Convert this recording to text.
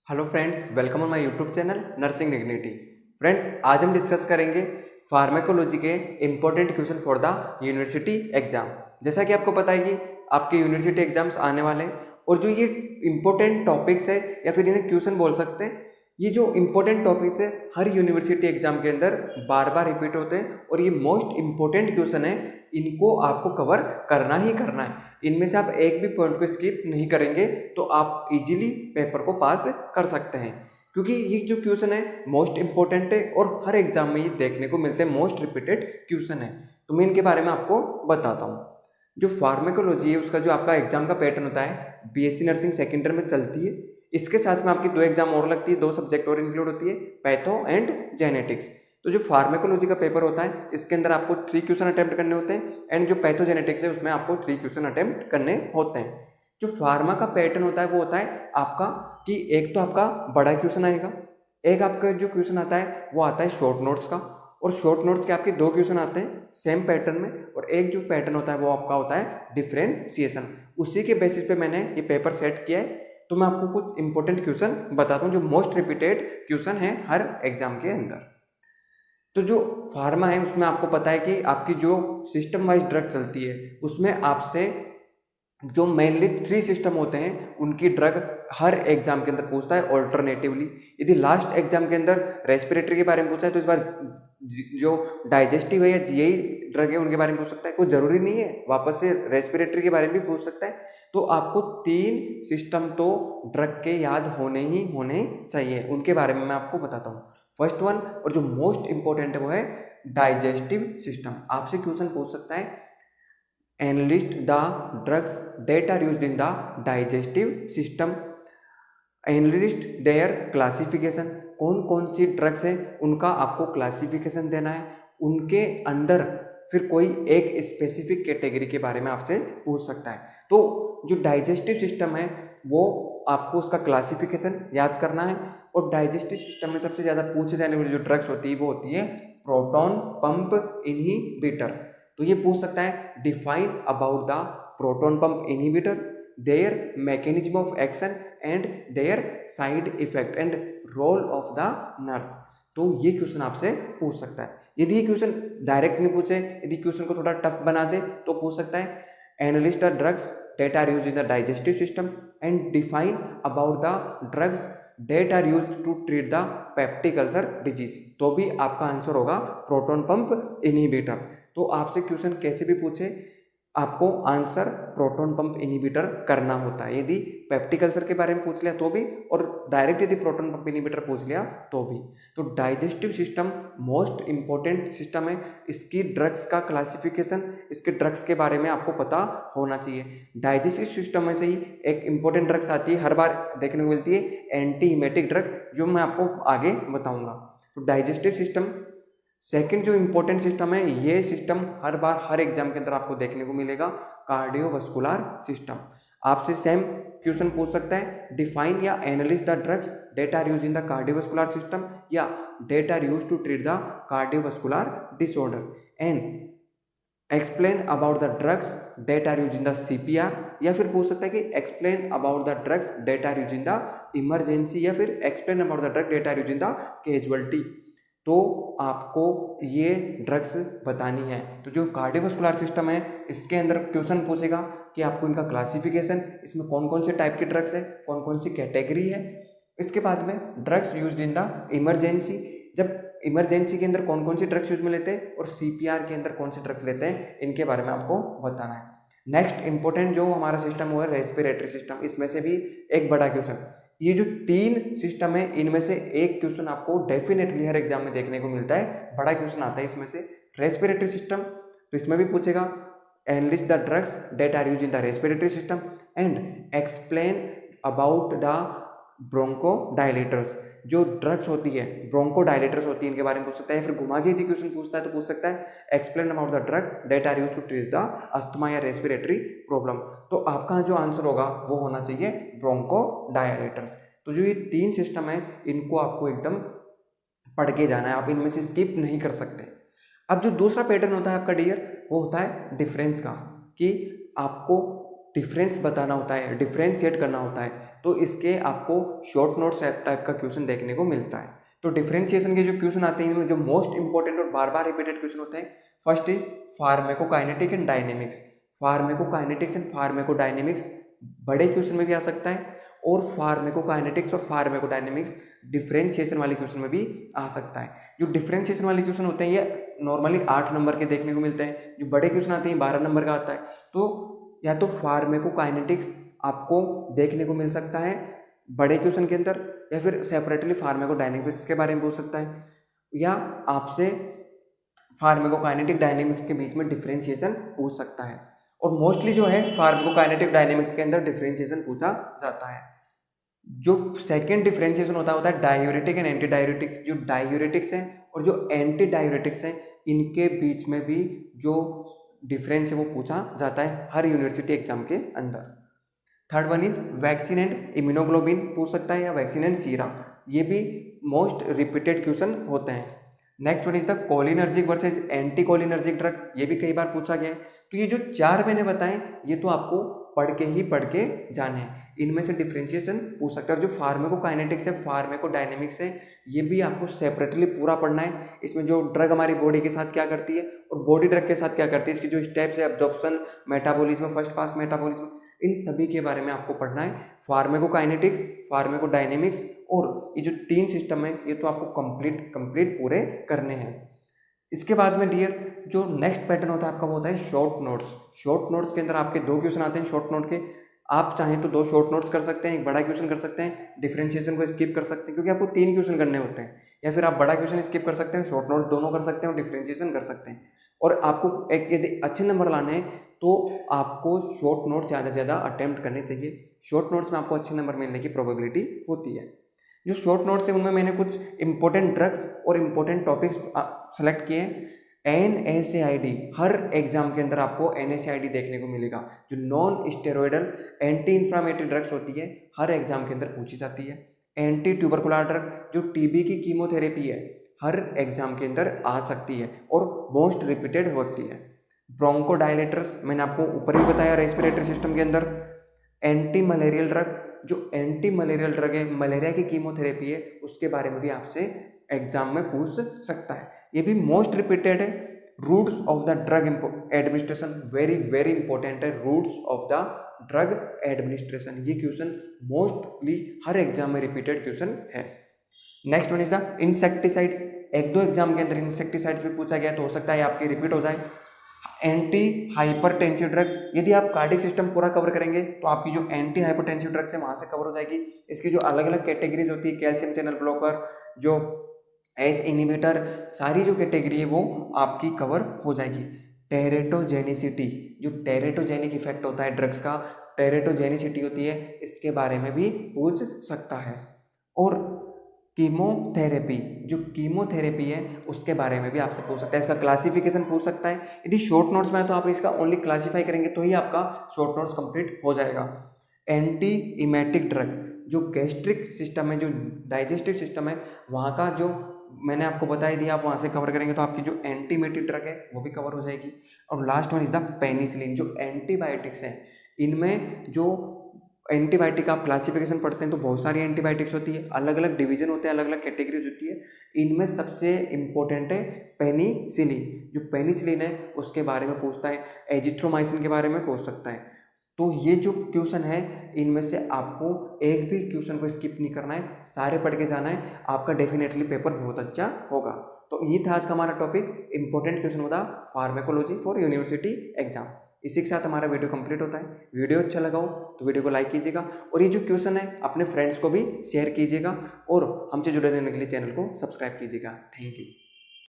Hello friends, welcome on my YouTube channel nursing dignity. Friends, आज हम discuss करेंगे pharmacology के important question for the university exam. जैसा कि आपको पता है कि आपके यूनिवर्सिटी एग्जाम्स आने वाले हैं और जो ये इम्पोर्टेंट टॉपिक्स है या फिर इन्हें क्वेश्चन बोल सकते हैं, ये जो इम्पोर्टेंट टॉपिक्स है हर यूनिवर्सिटी एग्जाम के अंदर बार बार रिपीट होते हैं और ये मोस्ट इम्पोर्टेंट क्वेश्चन है। इनको आपको कवर करना ही करना है। इनमें से आप एक भी पॉइंट को स्किप नहीं करेंगे तो आप इजीली पेपर को पास कर सकते हैं, क्योंकि ये जो क्वेश्चन है मोस्ट इंपॉर्टेंट है और हर एग्जाम में ये देखने को मिलते हैं, मोस्ट रिपीटेड क्वेश्चन है। तो मैं इनके बारे में आपको बताता हूँ। जो फार्माकोलॉजी है उसका जो आपका एग्जाम का पैटर्न होता है, बीएससी नर्सिंग सेकेंड ईयर में चलती है। इसके साथ में आपकी 2 एग्जाम और लगती है, 2 सब्जेक्ट और इंक्लूड होती है, पैथो एंड जेनेटिक्स। तो जो फार्माकोलॉजी का पेपर होता है इसके अंदर आपको 3 क्वेश्चन अटेम्प्ट करने होते हैं एंड जो पैथोजेनेटिक्स है उसमें आपको 3 क्वेश्चन अटेम्प्ट करने होते हैं। जो फार्मा का पैटर्न होता है वो होता है आपका कि एक तो आपका बड़ा क्वेश्चन आएगा, एक आपका जो क्वेश्चन आता है वो आता है शॉर्ट नोट्स का, और शॉर्ट नोट्स के आपके 2 क्वेश्चन आते हैं सेम पैटर्न में, और एक जो पैटर्न होता है वो आपका होता है डिफरेंशिएशन। उसी के बेसिस पे मैंने ये पेपर सेट किया है। तो मैं आपको कुछ इंपॉर्टेंट क्वेश्चन बताता हूँ जो मोस्ट रिपीटेड क्वेश्चन है हर एग्जाम के अंदर। तो जो फार्मा है उसमें आपको पता है कि आपकी जो सिस्टम वाइज ड्रग चलती है उसमें आपसे जो मेनली 3 सिस्टम होते हैं उनकी ड्रग हर एग्जाम के अंदर पूछता है ऑल्टरनेटिवली। यदि लास्ट एग्जाम के अंदर रेस्पिरेटरी के बारे में पूछा है तो इस बार जो डाइजेस्टिव है या जीआई ड्रग है उनके बारे में पूछ सकता है। कोई जरूरी नहीं है, वापस से रेस्पिरेटरी के बारे में भी पूछ सकता है। तो आपको 3 सिस्टम तो ड्रग के याद होने ही होने चाहिए, उनके बारे में मैं आपको बताता हूँ। फर्स्ट वन और जो मोस्ट इंपॉर्टेंट है वो है डाइजेस्टिव सिस्टम। आपसे क्वेश्चन पूछ सकता है, analyst the drugs that are used in the digestive system, analyse their classification. कौन कौन सी ड्रग्स है उनका आपको क्लासिफिकेशन देना है, उनके अंदर फिर कोई एक स्पेसिफिक कैटेगरी के बारे में आपसे पूछ सकता है। तो जो डाइजेस्टिव सिस्टम है वो आपको उसका क्लासिफिकेशन याद करना है। और डाइजेस्टिव सिस्टम में सबसे ज़्यादा पूछे जाने वाली जो ड्रग्स होती है वो होती है प्रोटॉन पंप इनहिबिटर। तो ये पूछ सकता है, define about the proton pump inhibitor, their mechanism of action and their side effect and role of the nurse. तो ये क्वेश्चन आपसे पूछ सकता है। यदि ये क्वेश्चन डायरेक्ट नहीं पूछे, यदि क्वेश्चन को थोड़ा टफ बना दे तो पूछ सकता है, analyst the drugs that are use in the digestive system and define about the drugs that are use to treat the peptic ulcer disease. तो भी आपका आंसर होगा प्रोटॉन पंप इनहिबिटर। तो आपसे क्वेश्चन कैसे भी पूछे आपको आंसर प्रोटॉन पंप इनहिबिटर करना होता है। यदि पेप्टिक अल्सर के बारे में पूछ लिया तो भी, और डायरेक्ट यदि प्रोटॉन पंप इनहिबिटर पूछ लिया तो भी। तो digestive system most important system है। इसकी ड्रग्स का क्लासिफिकेशन, इसके ड्रग्स के बारे में आपको पता होना चाहिए। डाइजेस्टिव सिस्टम में से ही एक इंपॉर्टेंट ड्रग्स आती है, हर बार देखने को मिलती है, एंटी हिमेटिक ड्रग, जो मैं आपको आगे बताऊंगा। तो डाइजेस्टिव सिस्टम सेकंड जो इंपॉर्टेंट सिस्टम है, ये सिस्टम हर बार हर एग्जाम के अंदर आपको देखने को मिलेगा, कार्डियोवास्कुलर सिस्टम। आपसे सेम क्वेश्चन पूछ सकता है, डिफाइन या analyse the drugs that are use in the cardiovascular system या that are use to treat the cardiovascular disorder, and explain about the drugs that are use in the CPR, या फिर पूछ सकता है कि explain about the drugs that are use in the emergency, या फिर explain about the drug that are use in the casualty. तो आपको ये ड्रग्स बतानी है। तो जो कार्डियोवास्कुलर सिस्टम है इसके अंदर क्वेश्चन पूछेगा कि आपको इनका क्लासिफिकेशन, इसमें कौन कौन से टाइप के ड्रग्स है, कौन कौन सी कैटेगरी है। इसके बाद में drugs used in the emergency, जब इमरजेंसी के अंदर कौन कौन सी ड्रग्स यूज में लेते हैं, और सीपीआर के अंदर कौन से ड्रग्स लेते हैं, इनके बारे में आपको बताना है। नेक्स्ट इंपॉर्टेंट जो हमारा सिस्टम हुआ है रेस्पिरेटरी सिस्टम, इसमें से भी एक बड़ा क्वेश्चन। ये जो 3 सिस्टम है इनमें से एक क्वेश्चन आपको डेफिनेटली हर एग्जाम में देखने को मिलता है, बड़ा क्वेश्चन आता है इसमें से, रेस्पिरेटरी सिस्टम। तो इसमें भी पूछेगा, analyst the drugs that are use in the respiratory system and explain about the bronchodilators. जो ड्रग्स होती है ब्रोंकोडायलेटर्स होती है, इनके बारे में पूछ सकता है। फिर घुमा के यदि क्वेश्चन पूछता है तो पूछ सकता है, explain about the drugs that are use to treat the asthma या रेस्पिरेटरी प्रॉब्लम। तो आपका जो आंसर होगा वो होना चाहिए ब्रोंकोडायलेटर्स। तो जो ये 3 सिस्टम है इनको आपको एकदम पढ़ के जाना है, आप इनमें से स्किप नहीं कर सकते। अब जो दूसरा पैटर्न होता है आपका डियर, वो होता है डिफरेंस का, कि आपको डिफरेंस बताना होता है, डिफरेंशिएट करना होता है। तो इसके आपको शॉर्ट नोट्स टाइप का क्वेश्चन देखने को मिलता है। तो डिफरेंशिएशन के जो क्वेश्चन आते हैं इनमें जो मोस्ट इंपॉर्टेंट और बार बार रिपीटेड क्वेश्चन होते हैं, first is pharmacokinetic and dynamics. Pharmacokinetics and pharmacodynamics बड़े क्वेश्चन में भी आ सकता है, और फार्माकोकाइनेटिक्स और फार्माकोडायनेमिक्स डिफरेंशिएशन वाले क्वेश्चन में भी आ सकता है। जो डिफरेंशिएशन वाले क्वेश्चन होते हैं ये नॉर्मली 8 नंबर के देखने को मिलते हैं, जो बड़े क्वेश्चन आते हैं 12 नंबर का आता है। तो या तो फार्माकोकाइनेटिक्स आपको देखने को मिल सकता है बड़े क्वेश्चन के अंदर, या फिर सेपरेटली फार्माकोडायनेमिक्स के बारे में पूछ सकता है, या आपसे फार्माकोकाइनेटिक डायनेमिक्स के बीच में डिफरेंशिएशन पूछ सकता है। और मोस्टली जो है फार्माकोकाइनेटिक डायनेमिक्स के अंदर डिफरेंशिएशन पूछा जाता है। जो सेकेंड डिफरेंशिएशन होता है डायूरेटिक एंड एंटी डायूरेटिक। जो डायूरेटिक्स हैं और जो एंटी डायूरेटिक्स हैं इनके बीच में भी जो डिफरेंस है वो पूछा जाता है हर यूनिवर्सिटी एग्जाम के अंदर। Third one is vaccine and immunoglobulin पूछ सकता है, या वैक्सीन एंड सीरम, ये भी मोस्ट रिपीटेड क्वेश्चन होते हैं। Next one is the cholinergic versus anti cholinergic drug, ये भी कई बार पूछा गया है। तो ये जो 4 मैंने बताए ये तो आपको पढ़ के जाने हैं, इनमें से डिफरेंशिएशन पूछ सकते हैं। और जो फार्माकोकाइनेटिक्स है, फार्माकोडायनेमिक्स है, ये भी आपको सेपरेटली पूरा पढ़ना है। इसमें जो ड्रग हमारी बॉडी के साथ क्या करती है और बॉडी ड्रग के साथ क्या करती है, इसकी जो स्टेप्स है, absorption, metabolism, first pass metabolism, इन सभी के बारे में आपको पढ़ना है। फार्माकोकाइनेटिक्स, फार्माकोडायनेमिक्स और ये जो 3 सिस्टम है ये तो आपको कंप्लीट पूरे करने हैं। इसके बाद में डियर जो नेक्स्ट पैटर्न होता है आपका वो होता है शॉर्ट नोट्स। शॉर्ट नोट्स के अंदर आपके 2 क्वेश्चन आते हैं शॉर्ट नोट के। आप चाहें तो 2 शॉर्ट नोट्स कर सकते हैं, एक बड़ा क्वेश्चन कर सकते हैं, डिफरेंशिएशन को स्किप कर सकते हैं क्योंकि आपको 3 क्वेश्चन करने होते हैं, या फिर आप बड़ा क्वेश्चन स्किप कर सकते हैं, शॉर्ट नोट्स दोनों कर सकते हैं और डिफरेंशिएशन कर सकते हैं। और आपको एक यदि अच्छे नंबर लाने हैं तो आपको शॉर्ट नोट ज़्यादा से ज़्यादा अटेम्प्ट करने चाहिए। शॉर्ट नोट्स में आपको अच्छे नंबर मिलने की प्रोबेबिलिटी होती है। जो शॉर्ट नोट्स है उनमें मैंने कुछ इंपॉर्टेंट ड्रग्स और इम्पोर्टेंट टॉपिक्स सेलेक्ट किए हैं। NSAID, हर एग्जाम के अंदर आपको NSAID देखने को मिलेगा, जो non steroidal anti inflammatory drugs होती है, हर एग्जाम के अंदर पूछी जाती है। एंटी ट्यूबरकुलर ड्रग, जो TB की कीमोथेरेपी है, हर एग्जाम के अंदर आ सकती है और मोस्ट रिपीटेड होती है। ब्रोंकोडायलेटर्स मैंने आपको ऊपर भी बताया रेस्पिरेटरी सिस्टम के अंदर। एंटी मलेरियल ड्रग, जो एंटी मलेरियल ड्रग है, मलेरिया की कीमोथेरेपी है, उसके बारे में भी आपसे एग्जाम में पूछ सकता है। ये भी मोस्ट रिपीटेड है। Routes of the drug administration, very important है। Routes of the drug administration, ये क्वेश्चन मोस्टली हर एग्जाम में रिपीटेड क्वेश्चन है। Next one is the insecticides. 1-2 exam के अंदर इंसेक्टिसाइड्स भी पूछा गया तो हो सकता है आपकी रिपीट हो जाए। एंटी हाइपरटेंसिव ड्रग्स, यदि आप कार्डिक सिस्टम पूरा कवर करेंगे तो आपकी जो एंटी हाइपरटेंसिव ड्रग्स है वहां से कवर हो जाएगी। इसकी जो अलग अलग कैटेगरीज होती है, कैल्शियम चैनल ब्लॉकर, जो एस इनहिबिटर, सारी जो कैटेगरी है वो आपकी कवर हो जाएगी। टेरेटोजेनिसिटी, जो टेरेटोजेनिक इफेक्ट होता है ड्रग्स का, टेरेटोजेनिसिटी होती है, इसके बारे में भी पूछ सकता है। और कीमोथेरेपी, जो कीमोथेरेपी है उसके बारे में भी आपसे पूछ सकता है, इसका क्लासिफिकेशन पूछ सकता है। यदि शॉर्ट नोट्स में है तो आप इसका ओनली क्लासीफाई करेंगे तो ही आपका शॉर्ट नोट्स कंप्लीट हो जाएगा। एंटी इमेटिक ड्रग, जो गैस्ट्रिक सिस्टम है, जो डाइजेस्टिव सिस्टम है, वहाँ का जो मैंने आपको बता ही दिया, आप वहाँ से कवर करेंगे तो आपकी जो एंटीमेटिक ड्रग है वो भी कवर हो जाएगी। और last one is the penicillin, जो एंटीबायोटिक्स हैं, इनमें जो एंटीबायोटिक आप क्लासिफिकेशन पढ़ते हैं तो बहुत सारी एंटीबायोटिक्स होती है, अलग अलग डिवीजन होते हैं, अलग अलग कैटेगरीज होती है। इनमें सबसे इंपॉर्टेंट है पेनिसिलिन। जो पेनिसिलिन है उसके बारे में पूछता है, एजिथ्रोमाइसिन के बारे में पूछ सकता है। तो ये जो क्वेश्चन है इनमें से आपको एक भी क्वेश्चन को स्किप नहीं करना है, सारे पढ़ के जाना है, आपका डेफिनेटली पेपर बहुत अच्छा होगा। तो ये था आज का हमारा टॉपिक, इंपॉर्टेंट क्वेश्चन होता फार्माकोलॉजी फॉर यूनिवर्सिटी एग्जाम। इसी के साथ हमारा वीडियो कंप्लीट होता है। वीडियो अच्छा लगा हो तो वीडियो को लाइक कीजिएगा, और ये जो क्वेश्चन है अपने फ्रेंड्स को भी शेयर कीजिएगा, और हमसे जुड़े रहने के लिए चैनल को सब्सक्राइब कीजिएगा। Thank you.